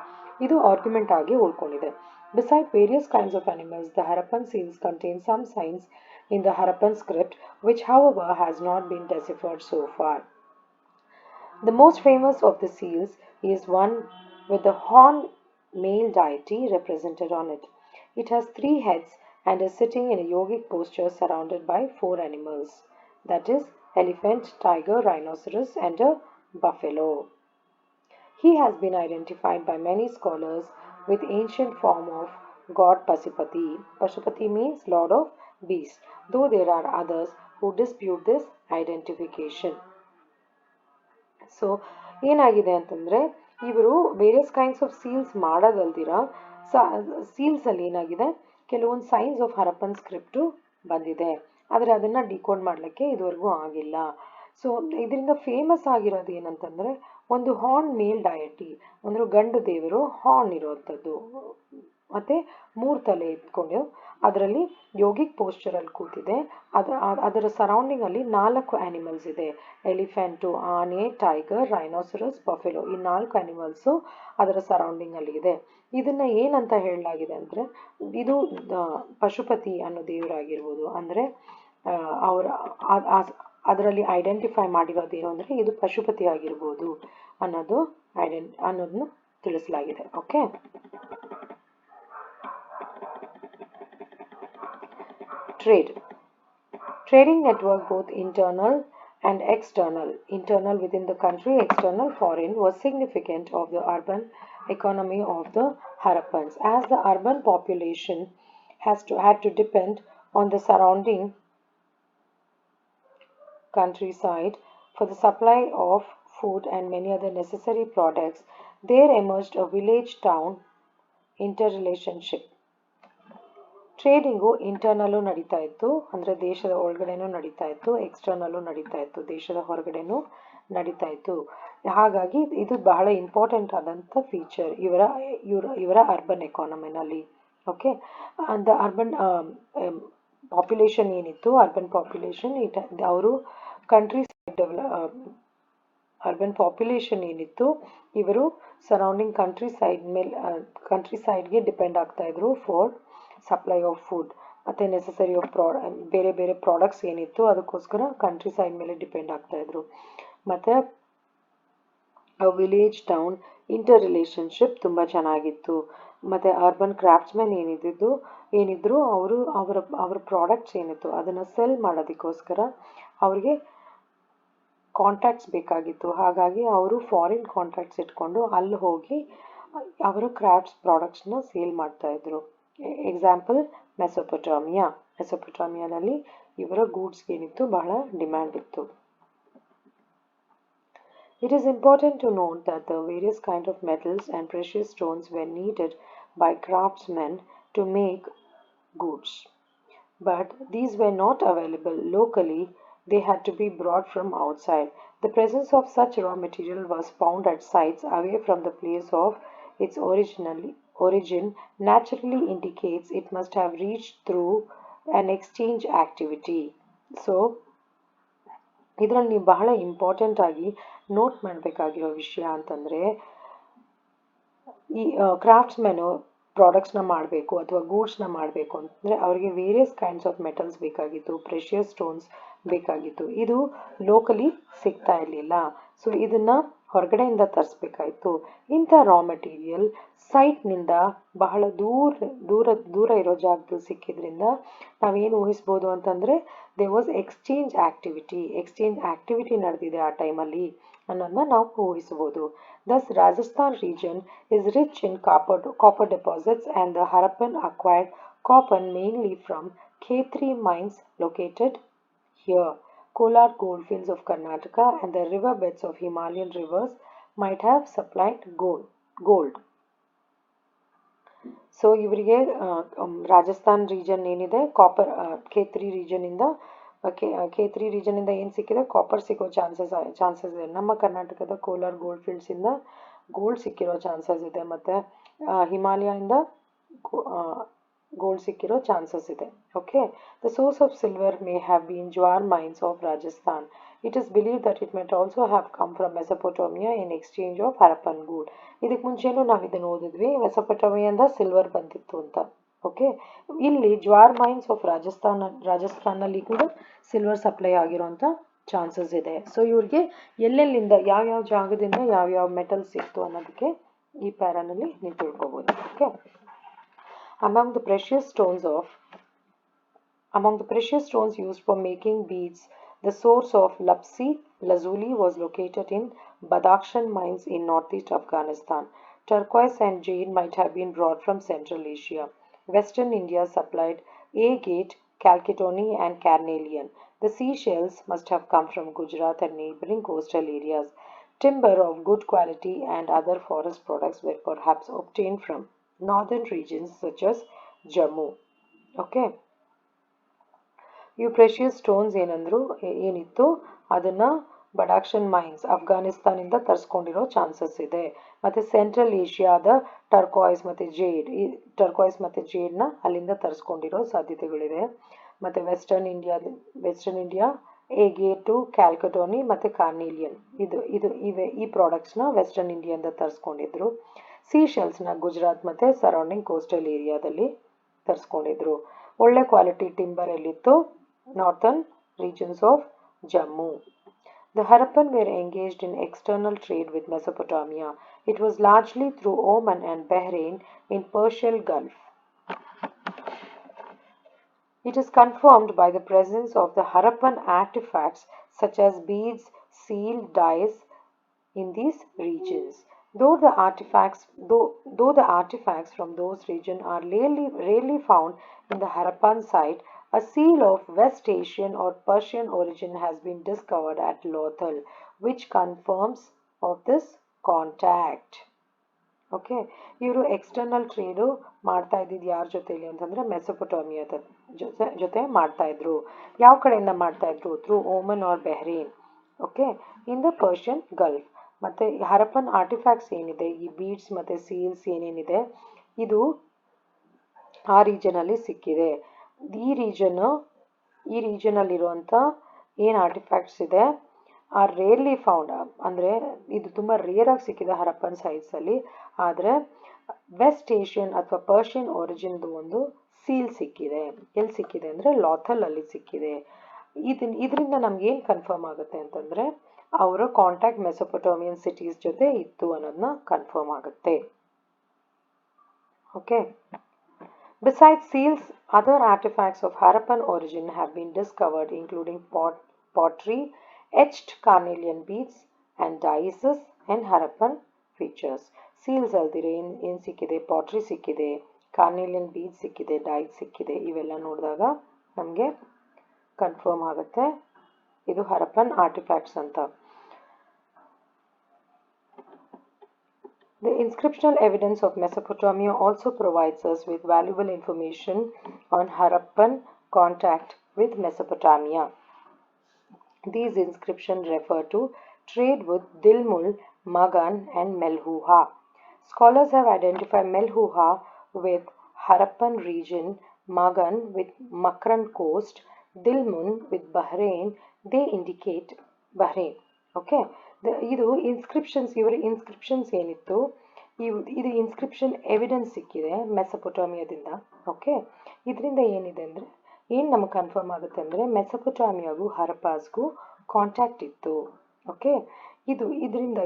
ಇದು ಆರ್ಗ್ಯುಮೆಂಟ್ ಆಗಿ ಉಳ್ಕೊಂಡಿದೆ. Beside various kinds of animals, the Harappan seals contain some signs in the Harappan script, which however has not been deciphered so far. The most famous of the seals is one with the horned male deity represented on it. It has 3 heads and is sitting in a yogic posture surrounded by 4 animals, that is, elephant, tiger, rhinoceros, and a buffalo. He has been identified by many scholars with ancient form of god Pasupati. Pasupati means lord of beasts, though there are others who dispute this identification. So ಏನಾಗಿದೆ ಅಂತಂದರೆ ಇವರು various kinds of seals ಮಾಡೋದಲ್ದಿರ ಸೀಲ್ಸಲ್ಲಿ ಏನಾಗಿದೆ ಕೆಲವೊಂದು science of Harappan script ಬಂದಿದೆ, ಆದರೆ ಅದನ್ನು decode ಮಾಡಲಿಕ್ಕೆ ಇದುವರೆಗೂ ಆಗಿಲ್ಲ. ಸೊ ಇದರಿಂದ ಫೇಮಸ್ ಆಗಿರೋದು ಏನಂತಂದರೆ ಒಂದು ಹಾರ್ನ್ ಮೇಲ್ ಡಯಟಿ, ಅಂದರೆ ಗಂಡು ದೇವರು ಹಾರ್ನ್ ಇರುವಂಥದ್ದು ಮತ್ತು 3 ತಲೆ ಇಟ್ಕೊಂಡು ಅದರಲ್ಲಿ ಯೋಗಿಕ್ ಪೋಸ್ಚರಲ್ಲಿ ಕೂತಿದೆ. ಅದರ ಸರೌಂಡಿಂಗಲ್ಲಿ 4 ಆ್ಯನಿಮಲ್ಸ್ ಇದೆ. ಎಲಿಫೆಂಟು, ಆನೆ, ಟೈಗರ್, ರೈನೋಸರಸ್, ಬಫೆಲೋ, ಈ 4 ಆ್ಯನಿಮಲ್ಸು ಅದರ ಸರೌಂಡಿಂಗಲ್ಲಿ ಇದೆ. ಇದನ್ನು ಏನಂತ ಹೇಳಲಾಗಿದೆ ಅಂದರೆ ಇದು ಪಶುಪತಿ ಅನ್ನೋ ದೇವರಾಗಿರ್ಬೋದು, ಅಂದರೆ ಅವರ ಅದರಲ್ಲಿ ಐಡೆಂಟಿಫೈ ಮಾಡಿರೋದೇನು ಅಂದರೆ ಇದು ಪಶುಪತಿ ಆಗಿರ್ಬೋದು ಅನ್ನೋದನ್ನು ತಿಳಿಸಲಾಗಿದೆ. Okay, trading network, both internal and internal within the country, external foreign, was significant of the urban economy of the Harappans, as the urban population had to depend on the surrounding countryside for the supply of food and many other necessary products. There emerged a village-town interrelationship. Trading ಇಂಟರ್ನಲ್ಲೂ ನಡೀತಾ ಇತ್ತು, ಅಂದರೆ ದೇಶದ ಒಳಗಡೆನೂ ನಡೀತಾ ಇತ್ತು, ಎಕ್ಸ್ಟರ್ನಲ್ಲೂ ನಡೀತಾ ಇತ್ತು, ದೇಶದ ಹೊರಗಡೆನೂ ನಡೀತಾ ಇತ್ತು. ಹಾಗಾಗಿ ಇದು ಬಹಳ ಇಂಪಾರ್ಟೆಂಟ್ ಆದಂಥ ಫೀಚರ್ ಇವರ ಅರ್ಬನ್ ಎಕಾನಮಿನಲ್ಲಿ. ಓಕೆ, ದ ಅರ್ಬನ್ ಪಾಪ್ಯುಲೇಷನ್ ಏನಿತ್ತು, ಅರ್ಬನ್ ಪಾಪ್ಯುಲೇಷನ್ ಅವರು ಕಂಟ್ರಿ ಸೈಡ್ ಅರ್ಬನ್ ಪಾಪ್ಯುಲೇಷನ್ ಏನಿತ್ತು ಇವರು ಸರೌಂಡಿಂಗ್ ಕಂಟ್ರಿ ಸೈಡ್ಗೆ ಡಿಪೆಂಡ್ ಆಗ್ತಾಯಿದ್ರು ಫಾರ್ ಸಪ್ಲೈ ಆಫ್ ಫುಡ್ ಮತ್ತು ನೆಸೆಸರಿ ಆಫ್ ಬೇರೆ ಬೇರೆ ಪ್ರಾಡಕ್ಟ್ಸ್ ಏನಿತ್ತು ಅದಕ್ಕೋಸ್ಕರ ಕಂಟ್ರಿ ಸೈಡ್ ಮೇಲೆ ಡಿಪೆಂಡ್ ಆಗ್ತಾಯಿದ್ರು. ಮತ್ತು ವಿಲೇಜ್ ಟೌನ್ ಇಂಟರ್ ರಿಲೇಷನ್ಶಿಪ್ ತುಂಬ ಚೆನ್ನಾಗಿತ್ತು. ಮತ್ತು ಅರ್ಬನ್ ಕ್ರಾಫ್ಟ್ಸ್ಮನ್ ಏನಿದ್ರು ಅವರ ಪ್ರಾಡಕ್ಟ್ಸ್ ಏನಿತ್ತು ಅದನ್ನು ಸೆಲ್ ಮಾಡೋದಕ್ಕೋಸ್ಕರ ಅವರಿಗೆ ಕಾಂಟ್ಯಾಕ್ಟ್ಸ್ ಬೇಕಾಗಿತ್ತು. ಹಾಗಾಗಿ ಅವರು ಫಾರಿನ್ ಕಾಂಟ್ಯಾಕ್ಟ್ಸ್ ಇಟ್ಕೊಂಡು ಅಲ್ಲಿ ಹೋಗಿ ಅವರ ಕ್ರಾಫ್ಟ್ಸ್ ಪ್ರಾಡಕ್ಟ್ಸ್ನ ಸೇಲ್ ಮಾಡ್ತಾಯಿದ್ರು. ಎಕ್ಸಾಂಪಲ್ ಮೆಸೊಪೊಟಾಮಿಯಾನಲ್ಲಿ ಇವರ ಗೂಡ್ಸ್ಗೆ ಏನಿತ್ತು ಬಹಳ ಡಿಮ್ಯಾಂಡ್ ಇತ್ತು. It is important to note that the various kinds of metals and precious stones were needed by craftsmen to make goods, but these were not available locally. They had to be brought from outside. The presence of such raw material was found at sites away from the place of its origin naturally indicates it must have reached through an exchange activity. So ಇದರಲ್ಲಿ ನೀವು ಬಹಳ important ಆಗಿ note ಮಾಡಬೇಕಾಗಿರೋ ವಿಷಯ ಅಂತಂದರೆ ಈ ಕ್ರಾಫ್ಟ್ಸ್ಮೆನು ಪ್ರಾಡಕ್ಟ್ಸ್ನ ಮಾಡಬೇಕು ಅಥವಾ ಗೂಡ್ಸ್ನ ಮಾಡಬೇಕು ಅಂತಂದರೆ ಅವರಿಗೆ ವೇರಿಯಸ್ ಕೈಂಡ್ಸ್ ಆಫ್ ಮೆಟಲ್ಸ್ ಬೇಕಾಗಿತ್ತು, ಪ್ರೆಷಿಯಸ್ ಸ್ಟೋನ್ಸ್ ಬೇಕಾಗಿತ್ತು. ಇದು ಲೋಕಲಿ ಸಿಗ್ತಾ ಇರಲಿಲ್ಲ. ಸೊ ಇದನ್ನು ಹೊರಗಡೆಯಿಂದ ತರಿಸ್ಬೇಕಾಯಿತು. ಇಂಥ ರಾ ಮೆಟೀರಿಯಲ್ ಸೈಟ್ನಿಂದ ಬಹಳ ದೂರ ಇರೋ ಜಾಗದಲ್ಲಿ ಸಿಕ್ಕಿದ್ರಿಂದ ನಾವೇನು ಊಹಿಸ್ಬೋದು ಅಂತಂದರೆ ದೇ ವಾಸ್ ಎಕ್ಸ್ಚೇಂಜ್ ಆ್ಯಕ್ಟಿವಿಟಿ ನಡೆದಿದೆ ಆ ಟೈಮಲ್ಲಿ ಅನ್ನೋದನ್ನ ನಾವು ಊಹಿಸ್ಬೋದು. Thus, Rajasthan region is rich in copper deposits, and the Harappan acquired copper mainly from Khetri mines located here. Kolar goldfields of Karnataka and the river beds of Himalayan rivers might have supplied gold. So ಇವರಿಗೆ Rajasthan region ಏನಿದೆ copper Khetri ರೀಜನಿಂದ ಏನು ಸಿಕ್ಕಿದೆ, copper ಸಿಗೋ chances ಇದೆ. ನಮ್ಮ ಕರ್ನಾಟಕದ Kolar gold ಫೀಲ್ಡ್ಸಿಂದ ಗೋಲ್ಡ್ ಸಿಕ್ಕಿರೋ ಚಾನ್ಸಸ್ ಇದೆ, ಮತ್ತು ಹಿಮಾಲಯಿಂದ ಗೋಲ್ಡ್ ಸಿಕ್ಕಿರೋ ಚಾನ್ಸಸ್ ಇದೆ. Okay, the source of silver may have been Zawar mines of Rajasthan. It is believe that it met also have come from Mesopotamia in exchange of Harappan gold. ಇದಕ್ಕೆ ಮುಂಚೆನೂ ನಾವು ಇದನ್ನು ಓದಿದ್ವಿ, ಮೆಸೊಪೊಟೋಮಿಯಿಂದ ಸಿಲ್ವರ್ ಬಂದಿತ್ತು ಅಂತ. ಓಕೆ, ಇಲ್ಲಿ ಜ್ವಾರ್ ಮೈನ್ಸ್ ಆಫ್ ರಾಜಸ್ಥಾನಲ್ಲಿ ಕೂಡ ಸಿಲ್ವರ್ ಸಪ್ಲೈ ಆಗಿರೋಂಥ chances ಇದೆ. ಸೊ ಇವ್ರಿಗೆ ಎಲ್ಲೆಲ್ಲಿಂದ ಯಾವ್ಯಾವ ಜಾಗದಿಂದ ಯಾವ್ಯಾವ ಮೆಟಲ್ಸ್ ಸಿಕ್ತು ಅನ್ನೋದಕ್ಕೆ ಈ ಪ್ಯಾರಾನಲ್ಲಿ ನೀವು ತಿಳ್ಕೊಬೋದು. Okay, among the precious stones used for making beads, the source of lazuli was located in Badakhshan mines in northeast Afghanistan. Turquoise and jade might have been brought from Central Asia. Western India supplied agate, chalcedony and carnelian. The seashells must have come from Gujarat and neighboring coastal areas. Timber of good quality and other forest products were perhaps obtained from northern regions such as Jammu. Okay. ಇವು precious stones ಏನಿತ್ತು ಅದನ್ನ ಬಡಾಕ್ಷನ್ mains ಅಫ್ಘಾನಿಸ್ತಾನಿಂದ ತರಿಸ್ಕೊಂಡಿರೋ chances ಇದೆ. ಮತ್ತೆ central ಏಷ್ಯಾದ turquoise ಮತ್ತೆ ಜೇಡ್ನ ಅಲ್ಲಿಂದ ತರಿಸ್ಕೊಂಡಿರೋ ಸಾಧ್ಯತೆಗಳಿದೆ. ಮತ್ತೆ western India ಏಗೇಟು, ಕ್ಯಾಲ್ಕಟೋನಿ ಮತ್ತೆ ಕಾರ್ನಿಲಿಯನ್ ಈ ಪ್ರಾಡಕ್ಟ್ಸ್ನ ವೆಸ್ಟರ್ನ್ ಇಂಡಿಯಾದಿಂದ ತರಿಸ್ಕೊಂಡಿದ್ರು. ಸೀಶೆಲ್ಸ್ನ ಗುಜರಾತ್ ಮತ್ತೆ ಸರೌಂಡಿಂಗ್ ಕೋಸ್ಟಲ್ ಏರಿಯಾದಲ್ಲಿ ತರಿಸ್ಕೊಂಡಿದ್ರು. ಒಳ್ಳೆ ಕ್ವಾಲಿಟಿ ಟಿಂಬರ್ ಎಲ್ಲಿತ್ತು? Northern regions of Jammu. The Harappan were engaged in external trade with Mesopotamia. It was largely through Oman and Bahrain in Persian Gulf. It is confirmed by the presence of the Harappan artifacts such as beads, seal, dies in these regions. Though the artifacts from those regions are rarely found in the Harappan site, a seal of West Asian or Persian origin has been discovered at Lothal, which confirms of this contact. Okay, ಇವರು external trade ಮಾಡ್ತಾ ಇದ್ದಿದ್ದು ಯಾರ ಜೊತೆಲಿ ಅಂತಂದರೆ ಮೆಸೊಪೊಟಾಮಿಯಾದ ಜೊತೆ ಮಾಡ್ತಾ ಇದ್ರು. ಯಾವ ಕಡೆಯಿಂದ ಮಾಡ್ತಾ ಇದ್ರು? Through Oman or Bahrain. Okay, in the Persian Gulf. ಮತ್ತು ಹರಪ್ಪನ್ ಆರ್ಟಿಫ್ಯಾಕ್ಟ್ಸ್ ಏನಿದೆ, ಈ ಬೀಡ್ಸ್ ಮತ್ತು ಸೀಲ್ಸ್ ಏನೇನಿದೆ, ಇದು ಆ ರೀಜನಲ್ಲಿ ಸಿಕ್ಕಿದೆ. ಈ ರೀಜನಲ್ಲಿರುವಂಥ ಏನು ಆರ್ಟಿಫ್ಯಾಕ್ಟ್ಸ್ ಇದೆ ಆರ್ ರೇರ್ಲಿ ಫೌಂಡ್, ಅಂದರೆ ಇದು ತುಂಬ ರೇರಾಗಿ ಸಿಕ್ಕಿದೆ ಹರಪ್ಪನ್ ಸೈಟ್ಸಲ್ಲಿ. ಆದರೆ ವೆಸ್ಟ್ ಏಷ್ಯನ್ ಅಥವಾ ಪರ್ಷಿಯನ್ ಒರಿಜಿನ್ದು ಒಂದು ಸೀಲ್ ಸಿಕ್ಕಿದೆ. ಎಲ್ಲಿ ಸಿಕ್ಕಿದೆ ಅಂದರೆ ಲಾಥಲಲ್ಲಿ ಸಿಕ್ಕಿದೆ. ಇದರಿಂದ ನಮ್ಗೇನು ಕನ್ಫರ್ಮ್ ಆಗುತ್ತೆ ಅಂತಂದರೆ ಅವರ ಕಾಂಟ್ಯಾಕ್ಟ್ ಮೆಸೊಪೊಟೋಮಿಯನ್ ಸಿಟೀಸ್ ಜೊತೆ ಇತ್ತು ಅನ್ನೋದನ್ನ ಕನ್ಫರ್ಮ್ ಆಗುತ್ತೆ. Okay. Besides seals, other artifacts of Harappan origin have been discovered, including pottery, etched carnelian beads, and dioesis and Harappan features. Seals ಅಲ್ದಿರೆ ಏನು ಸಿಕ್ಕಿದೆ? ಪಾಟ್ರಿ ಸಿಕ್ಕಿದೆ, ಕಾರ್ನೆಲಿಯನ್ ಬೀಡ್ಸ್ ಸಿಕ್ಕಿದೆ, ಡೈಸ್ ಸಿಕ್ಕಿದೆ. ಇವೆಲ್ಲ ನೋಡಿದಾಗ ನಮಗೆ ಕನ್ಫರ್ಮ್ ಆಗುತ್ತೆ ಇದು ಹರಪ್ಪನ್ ಆರ್ಟಿಫ್ಯಾಕ್ಟ್ಸ್ ಅಂತ. The inscriptional evidence of Mesopotamia also provides us with valuable information on Harappan contact with Mesopotamia. These inscriptions refer to trade with Dilmun, Magan, and Melhuha. Scholars have identified Melhuha with Harappan region, Magan with Makran coast, Dilmun with Bahrain. They indicate Bahrain. Okay. ಇದು ಇವರ inscriptions ಏನಿತ್ತು, ಇದು inscription evidence ಸಿಕ್ಕಿದೆ ಮೆಸೊಪೊಟಾಮಿಯಾದಿಂದ. Okay, ಇದರಿಂದ ಏನಿದೆ ಅಂದರೆ ಏನು ನಮಗೆ ಕನ್ಫರ್ಮ್ ಆಗುತ್ತೆ ಅಂದರೆ ಮೆಸೊಪೊಟಾಮಿಯಾಗೂ ಹರಪ್ಪಾಸ್ಗೂ ಕಾಂಟ್ಯಾಕ್ಟ್ ಇತ್ತು. ಓಕೆ, ಇದರಿಂದ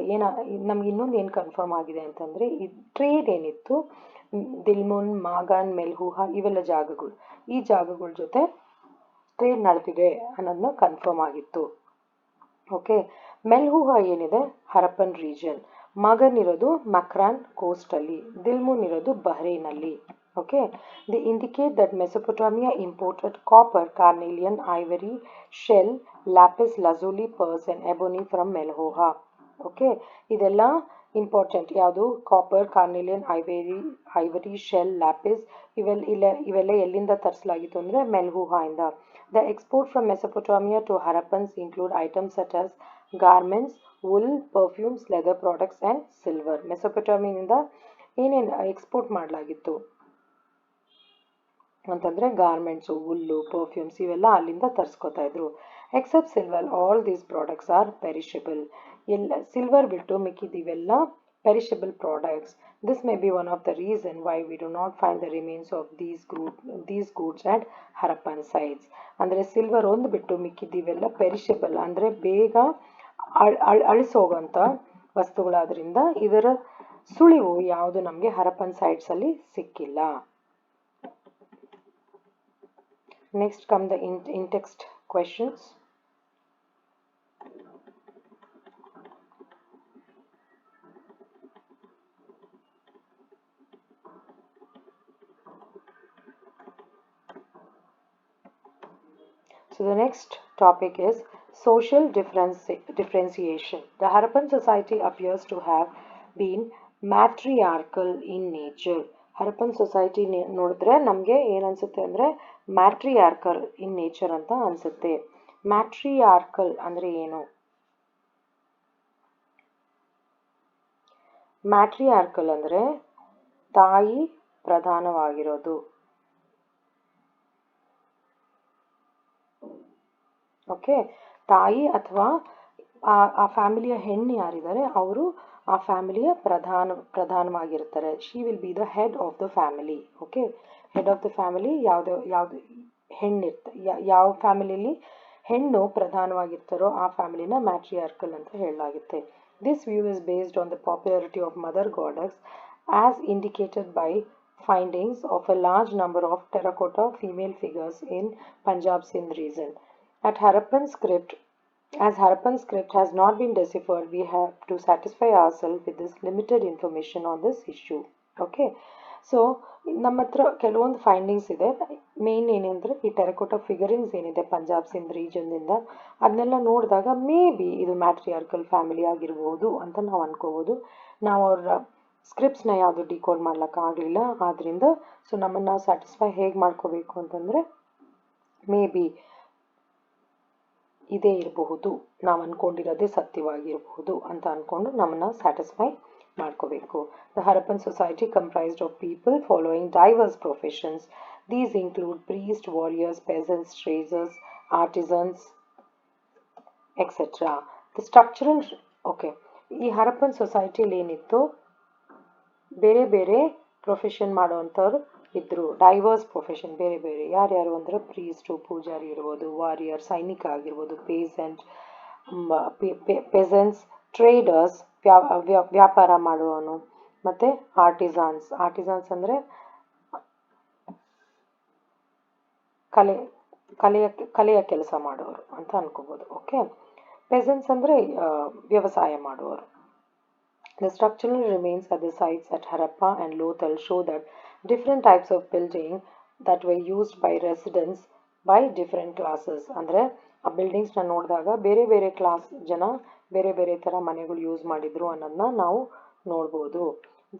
ನಮ್ಗೆ ಇನ್ನೊಂದು ಏನು ಕನ್ಫರ್ಮ್ ಆಗಿದೆ ಅಂತಂದರೆ ಈ ಟ್ರೇಡ್ ಏನಿತ್ತು ದಿಲ್ಮುನ್, ಮಾಗಾನ್, ಮೆಲ್ಹುಹಾ ಇವೆಲ್ಲ ಜಾಗಗಳು, ಈ ಜಾಗಗಳ ಜೊತೆ ಟ್ರೇಡ್ ನಡೆದಿದೆ ಅನ್ನೋದನ್ನ ಕನ್ಫರ್ಮ್ ಆಗಿತ್ತು. ಓಕೆ, ಮೆಲ್ಹುಹಾ ಏನಿದೆ ಹರಪ್ಪನ್ ರೀಜನ್, ಮಗನ್ ಇರೋದು ಮಕ್ರಾನ್ ಕೋಸ್ಟಲ್ಲಿ, ದಿಲ್ಮುನ್ ಇರೋದು ಬಹ್ರೇನಲ್ಲಿ. Okay, they indicate that Mesopotamia imported copper, carnelian, ivory, shell, lapis lazuli, pearls and ebony from Meluhha. Okay, ಇದೆಲ್ಲ ಇಂಪಾರ್ಟೆಂಟ್. ಯಾವುದು? Copper, carnelian, ivory, shell, lapis ಇವೆಲ್ಲ ಎಲ್ಲಿಂದ ತರಿಸಲಾಗಿತ್ತು ಅಂದರೆ ಮೆಲ್ಹುಹಾಯಿಂದ. The export from Mesopotamia to Harappans include items such as garments, wool, perfumes, leather products and silver. ಮೆಸೊಪೊಟಾಮಿಯಾದಿಂದ ಏನೇನು export ಮಾಡಲಾಗಿತ್ತು ಅಂತಂದರೆ garments, ಹುಲ್ಲು, perfumes ಇವೆಲ್ಲ ಅಲ್ಲಿಂದ ತರಿಸ್ಕೊತಾ ಇದ್ರು. Except silver, all these products are perishable. Silver ಬಿಟ್ಟು ಮಿಕ್ಕಿದಿವೆಲ್ಲ perishable products. This may be one of the reasons why we do not find the remains of these goods at Harappan sites. ಅಂದರೆ silver ಒಂದು ಬಿಟ್ಟು ಮಿಕ್ಕಿದಿವೆಲ್ಲ perishable ಅಂದರೆ ಬೇಗ ಅಳಿಸೋಗಂಥ ವಸ್ತುಗಳಾದ್ರಿಂದ ಇದರ ಸುಳಿವು ಯಾವುದು ನಮಗೆ ಹರಪ್ಪನ್ ಸೈಟ್ಸಲ್ಲಿ ಸಿಕ್ಕಿಲ್ಲ. Next come the in-text questions. So the next topic is social differentiation. The Harappan society appears to have been matriarchal in nature. Harappan society ನೋಡಿದ್ರೆ ನಮಗೆ ಏನನ್ಸುತ್ತೆ ಅಂದರೆ ಮ್ಯಾಟ್ರಿಯಾರ್ಕಲ್ ಇನ್ ನೇಚರ್ ಅಂತ ಅನ್ಸುತ್ತೆ. ಮ್ಯಾಟ್ರಿಯಾರ್ಕಲ್ ಅಂದರೆ ಏನು? ಮ್ಯಾಟ್ರಿಯಾರ್ಕಲ್ ಅಂದರೆ ತಾಯಿ ಪ್ರಧಾನವಾಗಿರೋದು. ಓಕೆ, ತಾಯಿ ಅಥವಾ ಆ ಫ್ಯಾಮಿಲಿಯ ಹೆಣ್ಣು ಯಾರಿದ್ದಾರೆ ಅವರು ಆ ಫ್ಯಾಮಿಲಿಯ ಪ್ರಧಾನವಾಗಿರ್ತಾರೆ. She will be the head of the family. Okay, head of the family ಯಾವುದು ಯಾವ ಫ್ಯಾಮಿಲಿಯಲ್ಲಿ ಹೆಣ್ಣು ಪ್ರಧಾನವಾಗಿರ್ತಾರೋ ಆ ಫ್ಯಾಮಿಲಿನ ಮ್ಯಾಟ್ರಿಯಾರ್ಕಲ್ ಅಂತ ಹೇಳಲಾಗುತ್ತೆ. This view is based on the popularity of mother goddess as indicated by findings of a large number of terracotta female figures in Punjab Sindh region. As Harappan script has not been deciphered, we have to satisfy ourselves with this limited information on this issue. Okay, so ನಮ್ಮ ಹತ್ರ ಕೆಲವೊಂದು findings ಇದೆ. Main ಏನಂದರೆ ಈ terracotta ಫಿಗರಿಂಗ್ಸ್ ಏನಿದೆ ಪಂಜಾಬ್ ಸಿಂಧ್ ರೀಜನ್ನಿಂದ ಅದನ್ನೆಲ್ಲ ನೋಡಿದಾಗ may be ಇದು ಮ್ಯಾಟ್ರಿಯಾರ್ಕಲ್ ಫ್ಯಾಮಿಲಿ ಆಗಿರ್ಬೋದು ಅಂತ ನಾವು ಅನ್ಕೋಬೋದು. ನಾವು ಅವರ ಸ್ಕ್ರಿಪ್ಟ್ಸ್ನ ಯಾವುದು ಡಿಕೋಡ್ ಮಾಡ್ಲಿಕ್ಕಾಗಲಿಲ್ಲ. ಆದ್ದರಿಂದ ಸೊ ನಮ್ಮನ್ನು ನಾವು ಸ್ಯಾಟಿಸ್ಫೈ ಹೇಗೆ ಮಾಡ್ಕೋಬೇಕು ಅಂತಂದರೆ ಮೇ ಬಿ ಇದೇ ಇರಬಹುದು, ನಾವು ಅಂದ್ಕೊಂಡಿರೋದೇ ಸತ್ಯವಾಗಿರಬಹುದು ಅಂತ ಅಂದ್ಕೊಂಡು ನಮ್ಮನ್ನು ಸ್ಯಾಟಿಸ್ಫೈ ಮಾಡ್ಕೋಬೇಕು. The Harappan society comprised of people following diverse professions. These include priests, warriors, peasants, traders, artisans, etc. The structural ಈ ಹರಪ್ಪನ್ ಸೊಸೈಟಿಲಿ ಏನಿತ್ತು, ಬೇರೆ ಬೇರೆ ಪ್ರೊಫೆಷನ್ ಮಾಡೋವಂಥವ್ರು ಇದ್ದರು. ಡೈವರ್ಸ್ ಪ್ರೊಫೆಷನ್ ಬೇರೆ ಬೇರೆ ಯಾರ್ಯಾರು ಅಂದರೆ ಪ್ರೀಸ್ಟು, ಪೂಜಾರಿ ಇರ್ಬೋದು, ವಾರಿಯರ್ ಸೈನಿಕ ಆಗಿರ್ಬೋದು, ಪೆಸೆಂಟ್ಸ್, ಟ್ರೇಡರ್ಸ್ ವ್ಯಾಪಾರ ಮಾಡುವವನು, ಮತ್ತು ಆರ್ಟಿಸಾನ್ಸ್ ಅಂದರೆ ಕಲೆಯ ಕೆಲಸ ಮಾಡೋರು ಅಂತ ಅನ್ಕೋಬೋದು. ಓಕೆ, ಪೆಸೆಂಟ್ಸ್ ಅಂದರೆ ವ್ಯವಸಾಯ ಮಾಡುವವರು. The structural remains at the sites at Harappa and Lothal show that different types of building that were used by residents by different classes. ಅಂದರೆ ಆ ಬಿಲ್ಡಿಂಗ್ಸ್ನ ನೋಡಿದಾಗ ಬೇರೆ ಬೇರೆ ಕ್ಲಾಸ್ ಜನ ಬೇರೆ ಬೇರೆ ಥರ ಮನೆಗಳು ಯೂಸ್ ಮಾಡಿದ್ರು ಅನ್ನೋದನ್ನ ನಾವು ನೋಡ್ಬೋದು.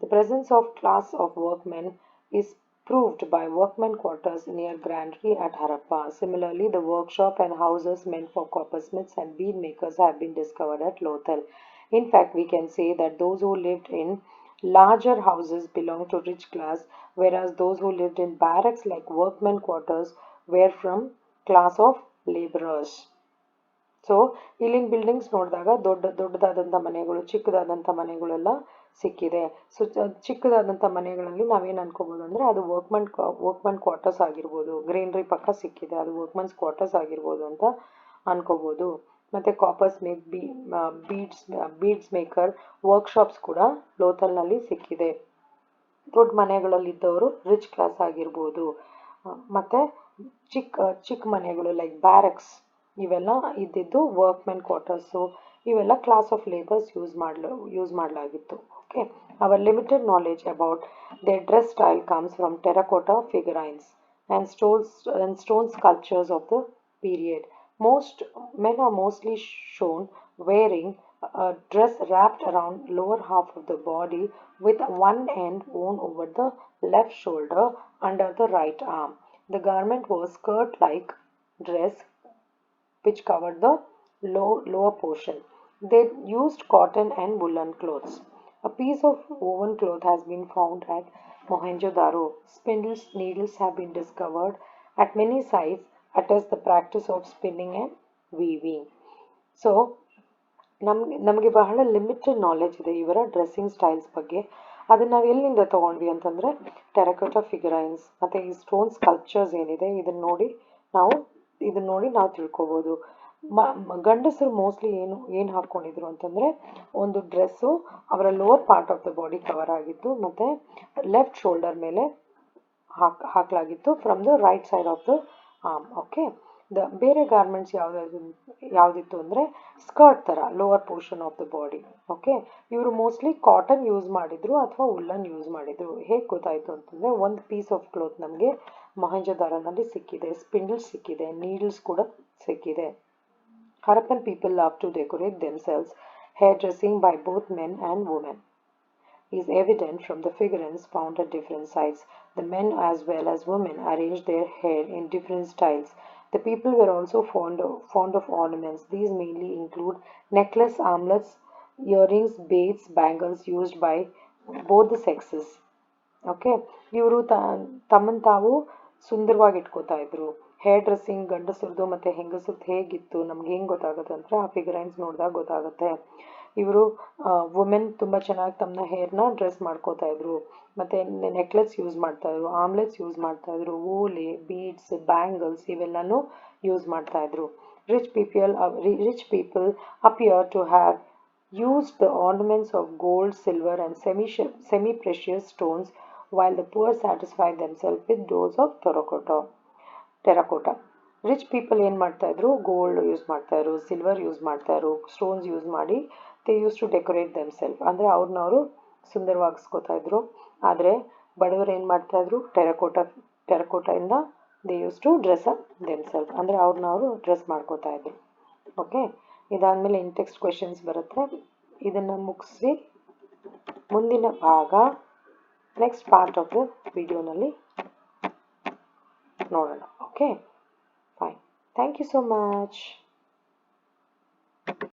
The presence of class of workmen is proved by workmen quarters near granary at Harappa. Similarly, the workshop and houses meant for coppersmiths and bead makers have been discovered at Lothal. In fact, we can say that those who lived in larger houses belonged to rich class, whereas those who lived in barracks like workmen quarters were from class of laborers. So ಇಲ್ಲಿನ buildings ನೋಡಿದಾಗ ದೊಡ್ಡದಾದಂಥ ಮನೆಗಳು, ಚಿಕ್ಕದಾದಂಥ ಮನೆಗಳೆಲ್ಲ ಸಿಕ್ಕಿದೆ. So ಚಿಕ್ಕದಾದಂಥ ಮನೆಗಳಲ್ಲಿ ನಾವೇನು ಅನ್ಕೋಬೋದು ಅಂದರೆ ಅದು workman quarters ಆಗಿರ್ಬೋದು. Greenery ಪಕ್ಕ ಸಿಕ್ಕಿದೆ, ಅದು ವರ್ಕ್ಮನ್ಸ್ ಕ್ವಾರ್ಟರ್ಸ್ ಆಗಿರ್ಬೋದು ಅಂತ ಅನ್ಕೋಬೋದು. ಮತ್ತು copper Smith, beads maker workshops ಕೂಡ ಲೋಥಲ್ನಲ್ಲಿ ಸಿಕ್ಕಿದೆ. ದೊಡ್ಡ ಮನೆಗಳಲ್ಲಿದ್ದವರು ರಿಚ್ ಕ್ಲಾಸ್ ಆಗಿರ್ಬೋದು. ಮತ್ತು ಚಿಕ್ಕ ಮನೆಗಳು ಲೈಕ್ ಬ್ಯಾರಕ್ಸ್ ಇವೆಲ್ಲ ಇದ್ದಿದ್ದು ವರ್ಕ್ಮೆನ್ ಕ್ವಾರ್ಟರ್ಸು, ಇವೆಲ್ಲ ಕ್ಲಾಸ್ ಆಫ್ ಲೇಬರ್ಸ್ ಯೂಸ್ ಮಾಡಲಾಗಿತ್ತು. Okay, our limited knowledge about their dress style comes from terracotta figurines and stone sculptures of the period. Most men are mostly shown wearing a dress wrapped around lower half of the body with one end worn over the left shoulder under the right arm. The garment was skirt-like dress which covered the lower portion. They used cotton and woolen clothes. A piece of woven cloth has been found at Mohenjo-daro. Spindles, needles have been discovered at many sites, attest the practice of spinning and weaving. So ನಮಗೆ ಬಹಳ limited knowledge ಇದೆ ಇವರ dressing styles ಬಗ್ಗೆ. ಅದನ್ನು ನಾವು ಎಲ್ಲಿಂದ ತೊಗೊಂಡ್ವಿ ಅಂತಂದರೆ ಟೆರಕೋಟಾ ಫಿಗರೈನ್ಸ್ ಮತ್ತು ಈ ಸ್ಟೋನ್ ಸ್ಕಲ್ಪ್ಚರ್ಸ್ ಏನಿದೆ ಇದನ್ನು ನೋಡಿ ನಾವು ತಿಳ್ಕೊಬೋದು. ಗಂಡಸರು ಮೋಸ್ಟ್ಲಿ ಏನು ಹಾಕ್ಕೊಂಡಿದ್ರು ಅಂತಂದರೆ ಒಂದು ಡ್ರೆಸ್ಸು ಅವರ lower part of the body cover ಆಗಿತ್ತು ಮತ್ತು ಲೆಫ್ಟ್ ಶೋಲ್ಡರ್ ಮೇಲೆ ಹಾಕಲಾಗಿತ್ತು from the right side of the arm. Okay, ಬೇರೆ ಗಾರ್ಮೆಂಟ್ಸ್ ಯಾವುದಿತ್ತು ಅಂದರೆ ಸ್ಕರ್ಟ್ ಥರ lower portion of the body. Okay, ಇವರು ಮೋಸ್ಟ್ಲಿ ಕಾಟನ್ ಯೂಸ್ ಮಾಡಿದ್ರು ಅಥವಾ ಉಲ್ಲನ್ ಯೂಸ್ ಮಾಡಿದ್ರು. ಹೇಗೆ ಗೊತ್ತಾಯಿತು ಅಂತಂದರೆ ಒಂದು ಪೀಸ್ ಆಫ್ ಕ್ಲೋತ್ ನಮಗೆ ಮೊಹೆಂಜೊದಾರೋನಲ್ಲಿ ಸಿಕ್ಕಿದೆ, ಸ್ಪಿಂಡಲ್ಸ್ ಸಿಕ್ಕಿದೆ, ನೀಡಲ್ಸ್ ಕೂಡ ಸಿಕ್ಕಿದೆ. Harappan people love to decorate themselves. Hairdressing by both men and women is evident from the figurines found at different sites. The men as well as women arranged their hair in different styles. The people were also fond of ornaments. These mainly include necklace, armlets, earrings, beads, bangles used by both the sexes. Okay ಇವರು ತಮ್ಮನ್ನು ತಾವು ಸುಂದರವಾಗಿ ಇಟ್ಕೋತಾ ಇದ್ರು. Hair dressing ಗಂಡಸರದು ಮತ್ತು ಹೆಂಗಸರದ್ದು ಹೇಗಿತ್ತು ನಮ್ಗೆ ಹೆಂಗೆ ಗೊತ್ತಾಗುತ್ತೆ ಅಂದರೆ ಆ ಫಿಗರೈನ್ಸ್ ನೋಡಿದಾಗ ಗೊತ್ತಾಗುತ್ತೆ. ಇವರು ವುಮೆನ್ ತುಂಬ ಚೆನ್ನಾಗಿ ತಮ್ಮ ಹೇರ್ನ ಡ್ರೆಸ್ ಮಾಡ್ಕೋತಾ ಇದ್ರು. ಮತ್ತು ನೆಕ್ಲೆಸ್ ಯೂಸ್ ಮಾಡ್ತಾಯಿದ್ರು, ಆಮ್ಲೆಟ್ಸ್ ಯೂಸ್ ಮಾಡ್ತಾಯಿದ್ರು, ಓಲೆ, ಬೀಡ್ಸ್, ಬ್ಯಾಂಗಲ್ಸ್ ಇವೆಲ್ಲನೂ ಯೂಸ್ ಮಾಡ್ತಾಯಿದ್ರು. Rich people appear to have used the ornaments of gold, silver, and semi-precious stones, while the poor satisfied themselves with those of terracotta. Rich people ಏನು ಮಾಡ್ತಾಯಿದ್ರು, gold use ಮಾಡ್ತಾಯಿದ್ರು, silver use ಮಾಡ್ತಾಯಿದ್ರು, stones use ಮಾಡಿ they use to decorate themself, ಅಂದರೆ ಅವ್ರನ್ನವರು ಸುಂದರವಾಗಿಸ್ಕೋತಾ ಇದ್ರು. ಆದರೆ ಬಡವರು ಏನು ಮಾಡ್ತಾಯಿದ್ರು, ಟೆರಕೋಟಾಯಿಂದ they use to dress up themself, ಅಂದರೆ ಅವ್ರನ್ನವರು ಡ್ರೆಸ್ ಮಾಡ್ಕೋತಾ ಇದ್ರು. ಓಕೆ, ಇದಾದಮೇಲೆ ಇನ್ ಟೆಕ್ಸ್ಟ್ ಕ್ವೆಶನ್ಸ್ ಬರುತ್ತೆ. ಇದನ್ನು ಮುಗಿಸಿ ಮುಂದಿನ ಭಾಗ ನೆಕ್ಸ್ಟ್ ಪಾರ್ಟ್ ಆಫ್ ದ ವಿಡಿಯೋನಲ್ಲಿ ನೋಡೋಣ. Okay, fine. Thank you so much.